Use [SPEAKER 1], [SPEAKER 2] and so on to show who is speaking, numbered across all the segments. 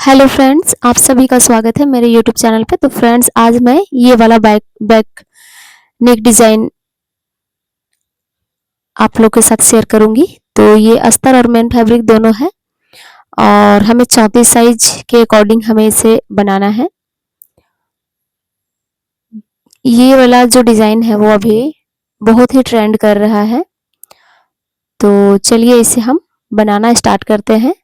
[SPEAKER 1] Hello friends, आप सभी का स्वागत है मेरे यूट्यूब चैनल पे। तो फ्रेंड्स, आज मैं ये वाला बैक नेक डिज़ाइन आप लोग के साथ शेयर करूंगी। तो ये अस्तर और मेन फैब्रिक दोनों है और हमें 34 साइज के अकॉर्डिंग हमें इसे बनाना है। ये वाला जो डिज़ाइन है वो अभी बहुत ही ट्रेंड कर रहा है। तो चलिए इसे हम बनाना स्टार्ट करते हैं।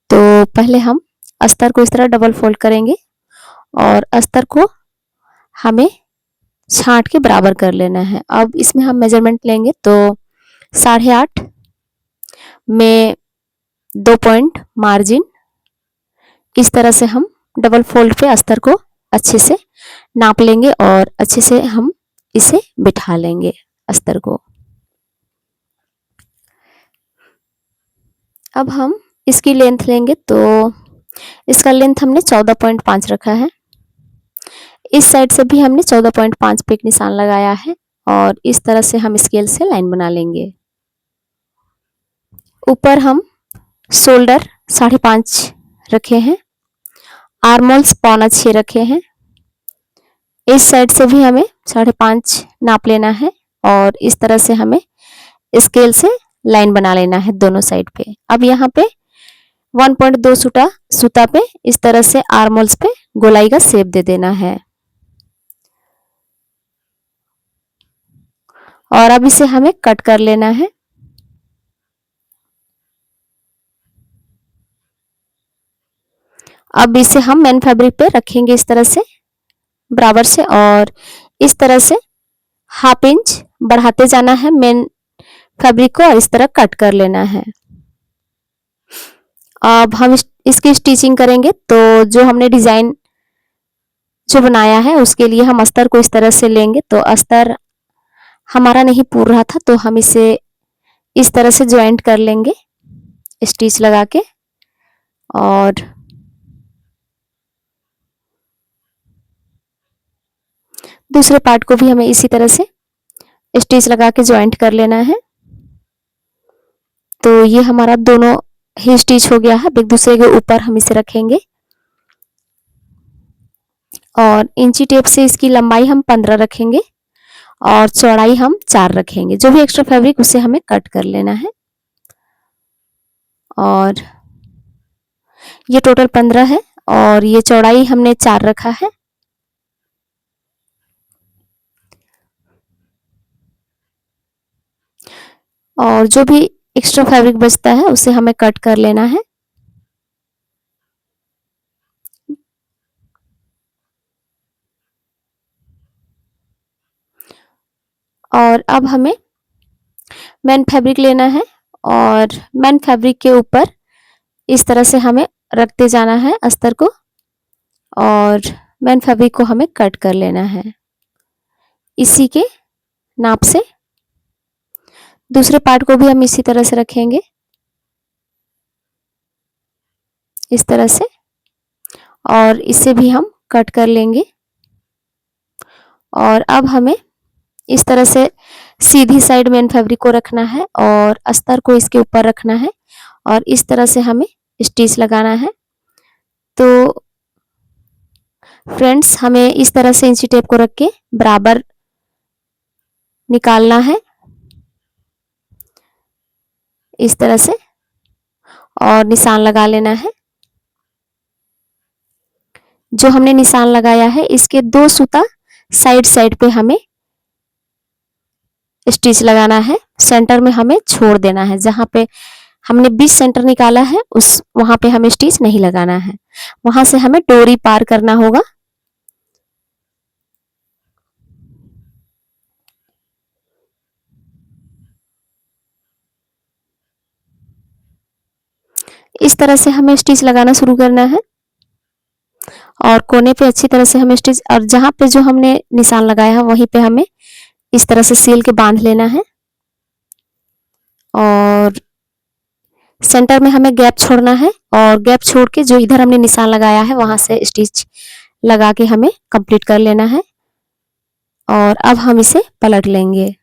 [SPEAKER 1] तो पहले हम अस्तर को इस तरह डबल फोल्ड करेंगे और अस्तर को हमें छांट के बराबर कर लेना है। अब इसमें हम मेजरमेंट लेंगे तो 8.5 में 2 पॉइंट मार्जिन, इस तरह से हम डबल फोल्ड पे अस्तर को अच्छे से नाप लेंगे और अच्छे से हम इसे बिठा लेंगे अस्तर को। अब हम इसकी लेंथ लेंगे तो इसका लेंथ हमने 14.5 रखा है। इस साइड से भी हमने 14.5 पे एक निशान लगाया है और इस तरह से हम स्केल से लाइन बना लेंगे। ऊपर हम शोल्डर 5.5 रखे हैं, आर्मोल्स 5.25 रखे हैं। इस साइड से भी हमें 5.5 नाप लेना है और इस तरह से हमें स्केल से लाइन बना लेना है दोनों साइड पे। अब यहाँ पे 1.2 सूता पे इस तरह से आर्मोल्स पे गोलाई का शेप दे देना है और अब इसे हमें कट कर लेना है। अब इसे हम मेन फैब्रिक पे रखेंगे इस तरह से बराबर से और इस तरह से 1/2 इंच बढ़ाते जाना है मेन फैब्रिक को और इस तरह कट कर लेना है। अब हम इसकी स्टिचिंग करेंगे तो जो हमने डिज़ाइन जो बनाया है उसके लिए हम अस्तर को इस तरह से लेंगे। तो अस्तर हमारा नहीं पूर रहा था तो हम इसे इस तरह से ज्वाइंट कर लेंगे स्टिच लगा के और दूसरे पार्ट को भी हमें इसी तरह से स्टिच लगा के ज्वाइंट कर लेना है। तो ये हमारा दोनों ही स्टिच हो गया है। एक दूसरे के ऊपर हम इसे रखेंगे और इंची टेप से इसकी लंबाई हम 15 रखेंगे और चौड़ाई हम 4 रखेंगे। जो भी एक्स्ट्रा फैब्रिक उसे हमें कट कर लेना है और ये टोटल 15 है और ये चौड़ाई हमने 4 रखा है। और जो भी एक्स्ट्रा फैब्रिक बचता है उसे हमें कट कर लेना है। और अब हमें मेन फैब्रिक लेना है और मेन फैब्रिक के ऊपर इस तरह से हमें रखते जाना है अस्तर को और मेन फैब्रिक को हमें कट कर लेना है इसी के नाप से। दूसरे पार्ट को भी हम इसी तरह से रखेंगे इस तरह से और इसे भी हम कट कर लेंगे। और अब हमें इस तरह से सीधी साइड मेन फैब्रिक को रखना है और अस्तर को इसके ऊपर रखना है और इस तरह से हमें स्टिच लगाना है। तो फ्रेंड्स, हमें इस तरह से इंची टेप को रख के बराबर निकालना है इस तरह से और निशान लगा लेना है। जो हमने निशान लगाया है इसके 2 सूता साइड साइड पे हमें स्टिच लगाना है। सेंटर में हमें छोड़ देना है, जहां पे हमने 20 सेंटर निकाला है उस वहां पे हमें स्टिच नहीं लगाना है, वहां से हमें डोरी पार करना होगा। इस तरह से हमें स्टिच लगाना शुरू करना है और कोने पे अच्छी तरह से हमें स्टिच, और जहां पे जो हमने निशान लगाया है वहीं पे हमें इस तरह से सील के बांध लेना है और सेंटर में हमें गैप छोड़ना है और गैप छोड़ के जो इधर हमने निशान लगाया है वहां से स्टिच लगा के हमें कंप्लीट कर लेना है। और अब हम इसे पलट लेंगे।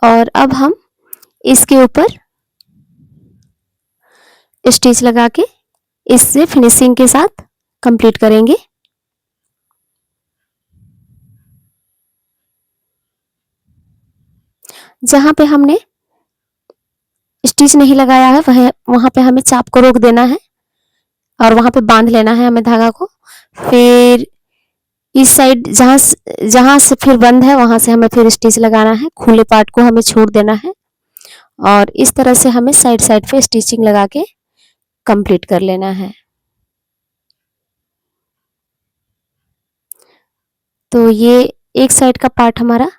[SPEAKER 1] और अब हम इसके ऊपर स्टिच लगा के इससे फिनिशिंग के साथ कंप्लीट करेंगे। जहां पे हमने स्टिच नहीं लगाया है वहां पे हमें चाप को रोक देना है और वहां पे बांध लेना है हमें धागा को। फिर इस साइड जहां से फिर बंद है वहां से हमें फिर स्टिच लगाना है, खुले पार्ट को हमें छोड़ देना है और इस तरह से हमें साइड साइड पे स्टिचिंग लगा के कंप्लीट कर लेना है। तो ये एक साइड का पार्ट हमारा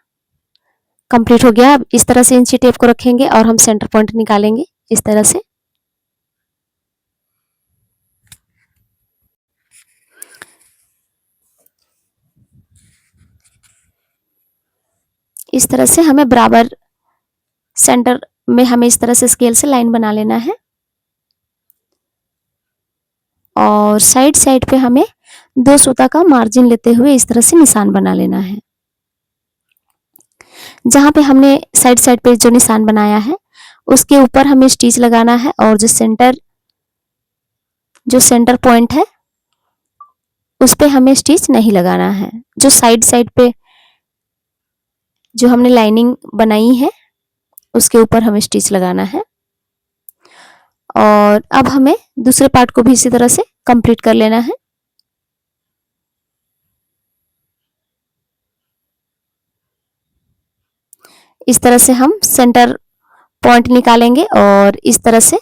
[SPEAKER 1] कंप्लीट हो गया। अब इस तरह से इंची टेप को रखेंगे और हम सेंटर पॉइंट निकालेंगे इस तरह से। इस तरह से हमें बराबर सेंटर में हमें इस तरह से स्केल से लाइन बना लेना है और साइड साइड पे हमें 2 सूता का मार्जिन लेते हुए इस तरह से निशान बना लेना है। जहां पे हमने साइड साइड पे जो निशान बनाया है उसके ऊपर हमें स्टिच लगाना है और जो सेंटर पॉइंट है उस पे हमें स्टिच नहीं लगाना है। जो साइड साइड पे जो हमने लाइनिंग बनाई है उसके ऊपर हमें स्टिच लगाना है। और अब हमें दूसरे पार्ट को भी इसी तरह से कंप्लीट कर लेना है। इस तरह से हम सेंटर पॉइंट निकालेंगे और इस तरह से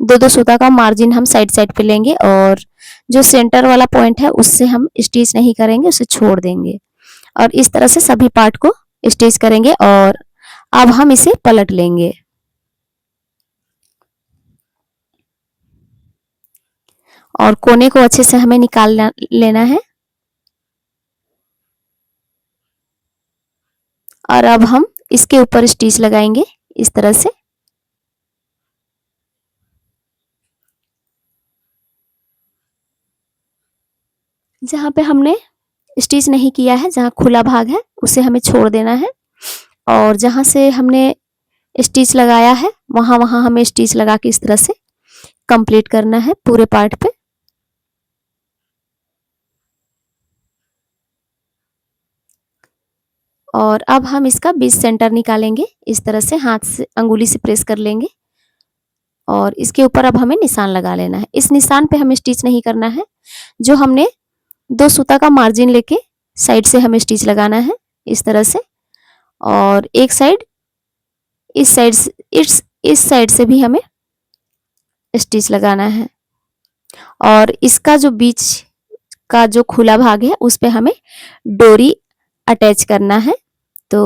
[SPEAKER 1] 2-2 सूता का मार्जिन हम साइड साइड पे लेंगे और जो सेंटर वाला पॉइंट है उससे हम स्टिच नहीं करेंगे, उसे छोड़ देंगे और इस तरह से सभी पार्ट को स्टिच करेंगे और अब हम इसे पलट लेंगे। और कोने को अच्छे से हमें निकाल लेना है और अब हम इसके ऊपर स्टिच लगाएंगे इस तरह से। जहां पे हमने स्टिच नहीं किया है, जहां खुला भाग है उसे हमें छोड़ देना है और जहां से हमने स्टिच लगाया है वहां वहां हमें स्टिच लगा के इस तरह से कंप्लीट करना है पूरे पार्ट पे। और अब हम इसका बीच सेंटर निकालेंगे इस तरह से, हाथ से अंगुली से प्रेस कर लेंगे और इसके ऊपर अब हमें निशान लगा लेना है। इस निशान पे हमें स्टिच नहीं करना है, जो हमने 2 सूता का मार्जिन लेके साइड से हमें स्टिच लगाना है इस तरह से और एक साइड इस साइड से भी हमें स्टिच लगाना है और इसका जो बीच का जो खुला भाग है उस पे हमें डोरी अटैच करना है। तो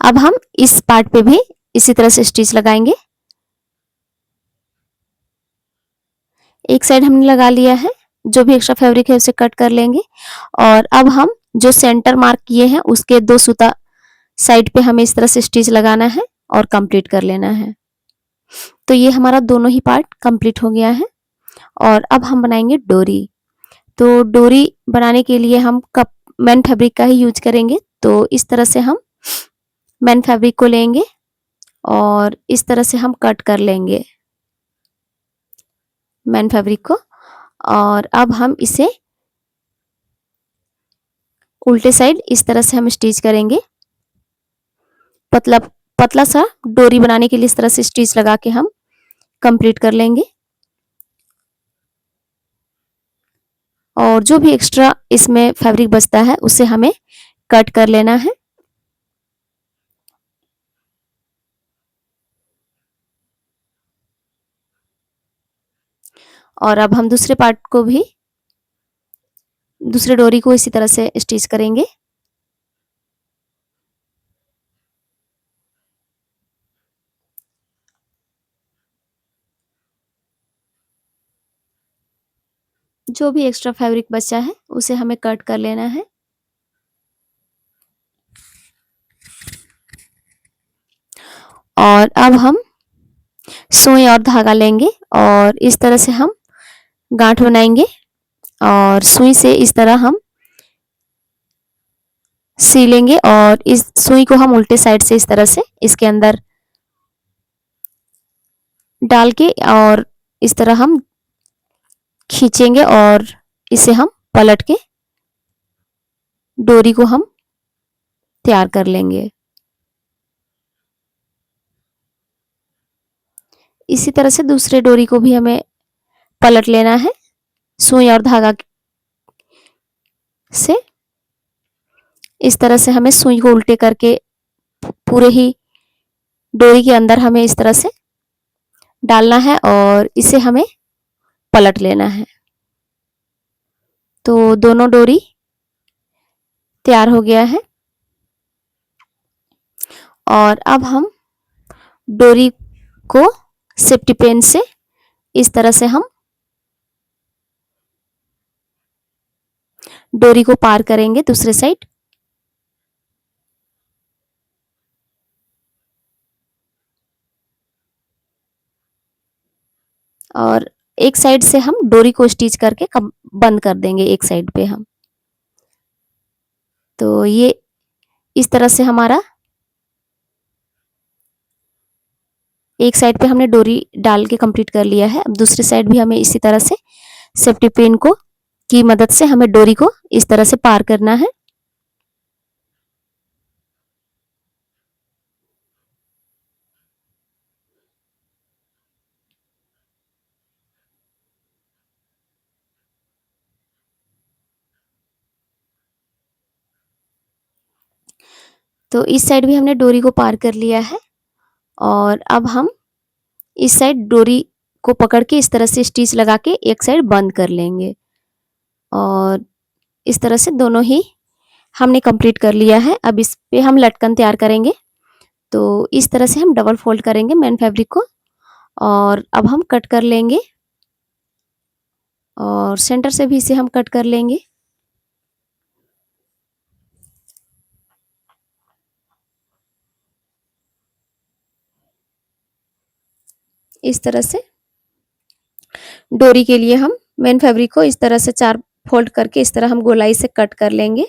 [SPEAKER 1] अब हम इस पार्ट पे भी इसी तरह से स्टिच लगाएंगे। एक साइड हमने लगा लिया है, जो भी एक्स्ट्रा फैब्रिक है उसे कट कर लेंगे और अब हम जो सेंटर मार्क किए हैं उसके 2 सूता साइड पे हमें इस तरह से स्टिच लगाना है और कंप्लीट कर लेना है। तो ये हमारा दोनों ही पार्ट कंप्लीट हो गया है और अब हम बनाएंगे डोरी। तो डोरी बनाने के लिए हम मैन फैब्रिक का ही यूज करेंगे। तो इस तरह से हम मैन फैब्रिक को लेंगे और इस तरह से हम कट कर लेंगे मैन फैब्रिक को और अब हम इसे उल्टे साइड इस तरह से हम स्टिच करेंगे। पतला सा डोरी बनाने के लिए इस तरह से स्टिच लगा के हम कंप्लीट कर लेंगे और जो भी एक्स्ट्रा इसमें फैब्रिक बचता है उसे हमें कट कर लेना है। और अब हम दूसरे पार्ट को भी दूसरे डोरी को इसी तरह से स्टिच करेंगे। जो भी एक्स्ट्रा फैब्रिक बचा है उसे हमें कट कर लेना है। और अब हम सुई और धागा लेंगे और इस तरह से हम गांठ बनाएंगे और सुई से इस तरह हम सी लेंगे और इस सुई को हम उल्टे साइड से इस तरह से इसके अंदर डाल के और इस तरह हम खींचेंगे और इसे हम पलट के डोरी को हम तैयार कर लेंगे। इसी तरह से दूसरे डोरी को भी हमें पलट लेना है सुई और धागा से। इस तरह से हमें सुई को उल्टे करके पूरे ही डोरी के अंदर हमें इस तरह से डालना है और इसे हमें पलट लेना है। तो दोनों डोरी तैयार हो गया है और अब हम डोरी को सेफ्टी पिन से इस तरह से हम डोरी को पार करेंगे दूसरे साइड। और एक साइड से हम डोरी को स्टिच करके बंद कर देंगे एक साइड पे हम। तो ये इस तरह से हमारा एक साइड पे हमने डोरी डाल के कंप्लीट कर लिया है। अब दूसरी साइड भी हमें इसी तरह से सेफ्टी पिन को की मदद से हमें डोरी को इस तरह से पार करना है। तो इस साइड भी हमने डोरी को पार कर लिया है और अब हम इस साइड डोरी को पकड़ के इस तरह से स्टिच लगा के एक साइड बंद कर लेंगे और इस तरह से दोनों ही हमने कंप्लीट कर लिया है। अब इस पे हम लटकन तैयार करेंगे। तो इस तरह से हम डबल फोल्ड करेंगे मेन फैब्रिक को और अब हम कट कर लेंगे और सेंटर से भी इसे हम कट कर लेंगे। इस तरह से डोरी के लिए हम मेन फैब्रिक को इस तरह से 4 फोल्ड करके इस तरह हम गोलाई से कट कर लेंगे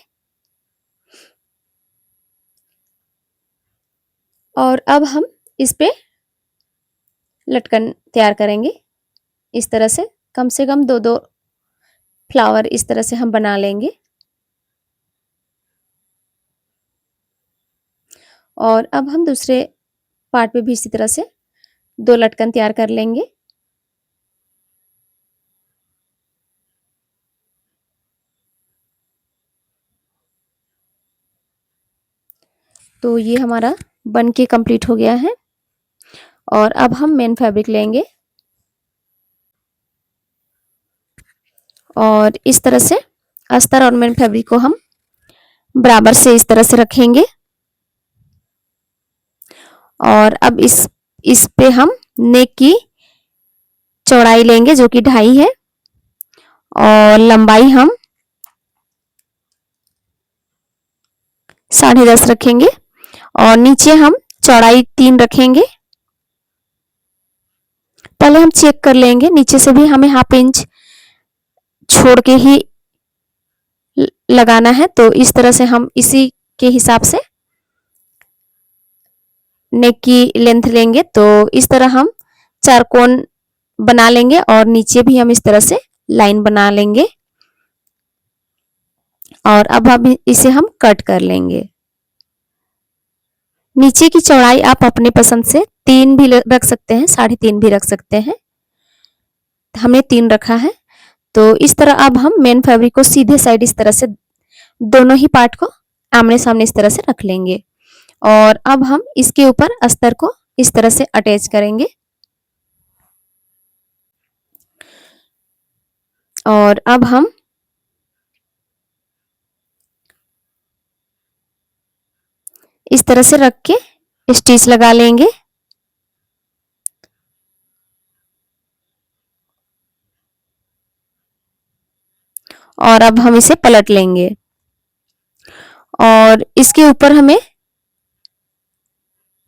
[SPEAKER 1] और अब हम इस पे लटकन तैयार करेंगे। इस तरह से कम 2-2 फ्लावर इस तरह से हम बना लेंगे और अब हम दूसरे पार्ट पे भी इसी तरह से 2 लटकन तैयार कर लेंगे। तो ये हमारा बन के कंप्लीट हो गया है और अब हम मेन फैब्रिक लेंगे और इस तरह से अस्तर और मेन फैब्रिक को हम बराबर से इस तरह से रखेंगे और अब इस पे हम नेक की चौड़ाई लेंगे जो कि 2.5 है और लंबाई हम 10.5 रखेंगे और नीचे हम चौड़ाई 3 रखेंगे। पहले हम चेक कर लेंगे, नीचे से भी हमें 1/2 इंच छोड़ के ही लगाना है। तो इस तरह से हम इसी के हिसाब से नेक की लेंथ लेंगे। तो इस तरह हम 4 कोण बना लेंगे और नीचे भी हम इस तरह से लाइन बना लेंगे और अब इसे हम कट कर लेंगे। नीचे की चौड़ाई आप अपने पसंद से 3 भी रख सकते हैं, 3.5 भी रख सकते हैं। हमने 3 रखा है। तो इस तरह अब हम मेन फैब्रिक को सीधे साइड इस तरह से दोनों ही पार्ट को आमने सामने इस तरह से रख लेंगे और अब हम इसके ऊपर अस्तर को इस तरह से अटैच करेंगे और अब हम इस तरह से रख के स्टिच लगा लेंगे और अब हम इसे पलट लेंगे और इसके ऊपर हमें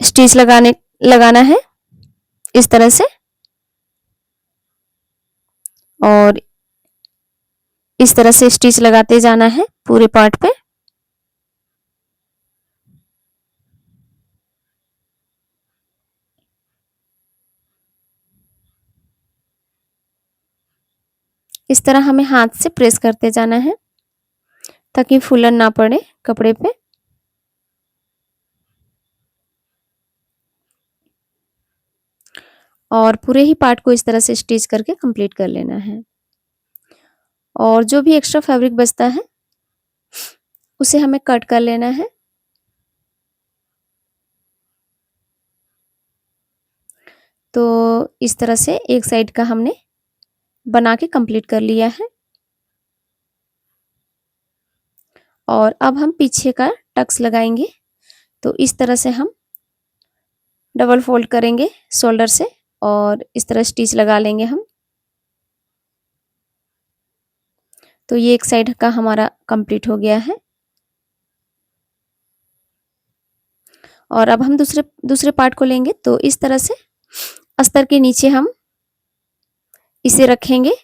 [SPEAKER 1] स्टिच लगाना है इस तरह से और इस तरह से स्टिच लगाते जाना है पूरे पार्ट पे। इस तरह हमें हाथ से प्रेस करते जाना है ताकि फूलन ना पड़े कपड़े पे। और पूरे ही पार्ट को इस तरह से स्टिच करके कंप्लीट कर लेना है। और जो भी एक्स्ट्रा फैब्रिक बचता है उसे हमें कट कर लेना है। तो इस तरह से एक साइड का हमने बना के कंप्लीट कर लिया है। और अब हम पीछे का टक्स लगाएंगे। तो इस तरह से हम डबल फोल्ड करेंगे शोल्डर से और इस तरह स्टिच लगा लेंगे हम। तो ये एक साइड का हमारा कंप्लीट हो गया है। और अब हम दूसरे पार्ट को लेंगे। तो इस तरह से अस्तर के नीचे हम इसे रखेंगे।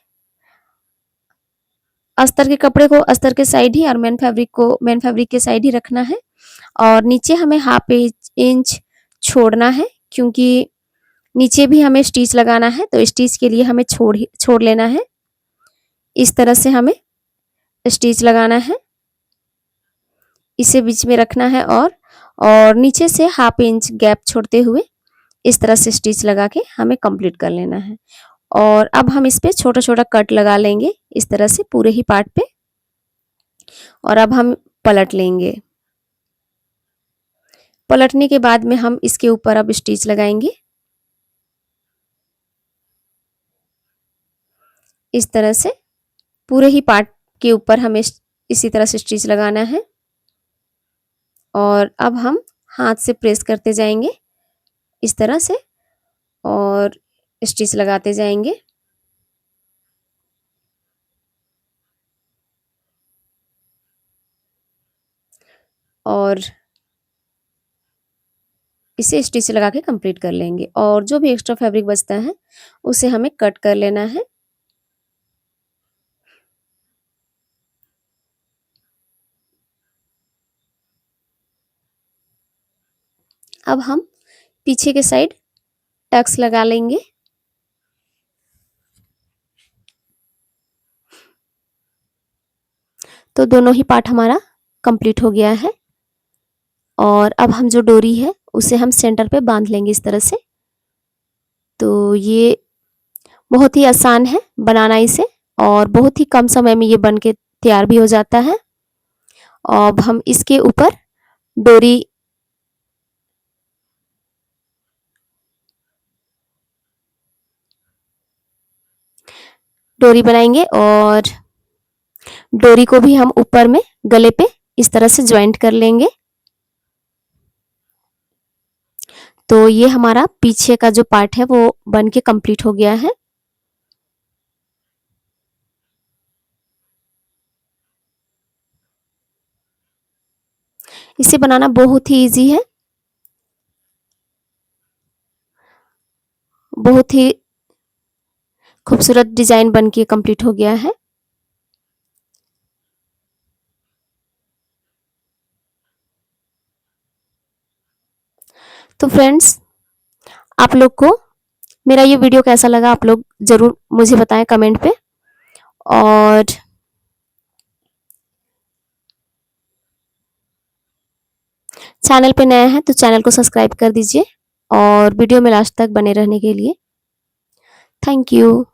[SPEAKER 1] अस्तर के कपड़े को अस्तर के साइड ही और मेन फैब्रिक को मेन फैब्रिक के साइड ही रखना है। और नीचे हमें हाफ इंच छोड़ना है क्योंकि नीचे भी हमें स्टिच लगाना है। तो स्टिच के लिए हमें छोड़ लेना है। इस तरह से हमें स्टिच लगाना है, इसे बीच में रखना है और नीचे से हाफ इंच गैप छोड़ते हुए इस तरह से स्टिच लगा के हमें कंप्लीट कर लेना है। और अब हम इस पे छोटा छोटा कट लगा लेंगे इस तरह से पूरे ही पार्ट पे। और अब हम पलट लेंगे। पलटने के बाद में हम इसके ऊपर अब स्टिच लगाएंगे इस तरह से। पूरे ही पार्ट के ऊपर हमें इसी तरह से स्टिच लगाना है। और अब हम हाथ से प्रेस करते जाएंगे इस तरह से और स्टिच लगाते जाएंगे। और इसे स्टिच लगा के कंप्लीट कर लेंगे। और जो भी एक्स्ट्रा फैब्रिक बचता है उसे हमें कट कर लेना है। अब हम पीछे के साइड टक्स लगा लेंगे। तो दोनों ही पार्ट हमारा कंप्लीट हो गया है। और अब हम जो डोरी है उसे हम सेंटर पे बांध लेंगे इस तरह से। तो ये बहुत ही आसान है बनाना इसे और बहुत ही कम समय में ये बन के तैयार भी हो जाता है। अब हम इसके ऊपर डोरी बनाएंगे और डोरी को भी हम ऊपर में गले पे इस तरह से ज्वाइंट कर लेंगे। तो ये हमारा पीछे का जो पार्ट है वो बन के कंप्लीट हो गया है। इसे बनाना बहुत ही इजी है, बहुत ही खूबसूरत डिजाइन बन के कंप्लीट हो गया है। तो फ्रेंड्स, आप लोग को मेरा ये वीडियो कैसा लगा आप लोग जरूर मुझे बताएं कमेंट पे। और चैनल पे नया है तो चैनल को सब्सक्राइब कर दीजिए और वीडियो में लास्ट तक बने रहने के लिए थैंक यू।